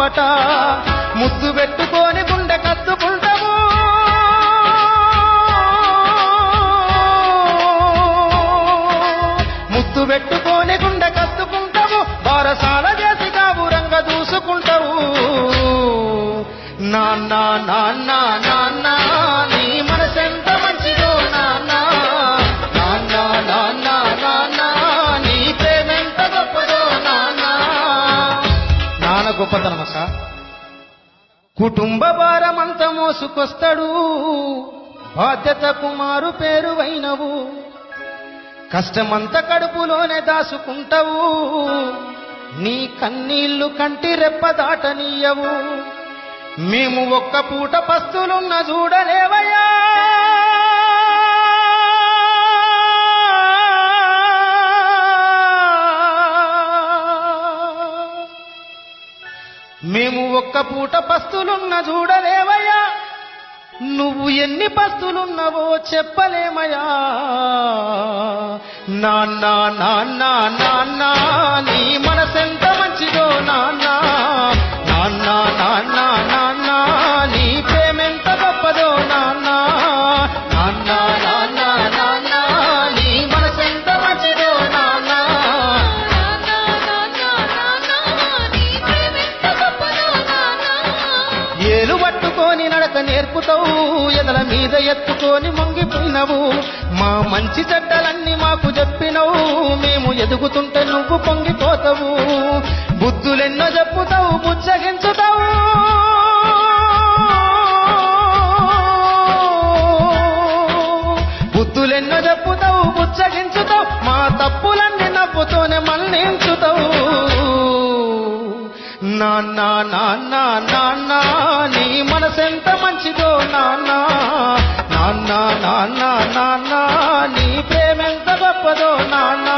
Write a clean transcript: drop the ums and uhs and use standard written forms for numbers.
మావట ముద్దు పెట్టుకొని గుండె కత్తుకుంటాము ముద్దు పెట్టుకొని గుండె కత్తుకుంటాము బారసాల చేసి గాబురంగ దూసుకుంటావు నాన్న నాన్న నాన్న నీ మనసెంత మంచిదో నాన్న నాన్న నాన్న నాన్న నీ ప్రేమెంత గొప్పదో నాన్న నాన్న గొప్పతనమక్క కుటుంబ భారమంత మోసుకొస్తాడు బాధ్యతకు మారు పేరువైనవు కష్టమంత కడుపులోనే దాసుకుంటావు నీ కన్నీళ్లు కంటి రెప్ప దాటనీయవు మేము ఒక్క పూట పస్తులున్న చూడలేవయ్యా మేము ఒక్క పూట పస్తులున్న చూడలేవయ్యా నువ్వు ఎన్ని పస్తులున్నవో చెప్పలేమయ్యా నాన్న నాన్న నాన్న నీ మనసెంత మంచిదో నాన్న నాన్న నాన్న నాన్న నీ ప్రేమెంత గొప్పదో నాన్న నాన్న నాన్న నాన్న నీ మనసెంత మంచిదో నాన్న ఏలు పట్టుకొని నడక నేర్పుతావు ఎదల మీద ఎత్తుకొని మొంగిపోయినవు మా మంచి చెడ్డలన్నీ మాకు చెప్పినవు మేము ఎదుగుతుంటే నువ్వు పొంగిపోతావు బుద్ధులెన్నో చెప్పుతావు బుచ్చగించుతావు బుద్ధులెన్నో చెప్పుతావు బుచ్చగించుతావు మా తప్పులన్నీ నవ్వుతోనే మళ్ళించుతావు నాన్న నాన్న నాన్న నీ మనసెంత మంచిదో నాన్న నాన్న నాన్న నాన్న నీ ప్రేమెంత గొప్పదో నాన్న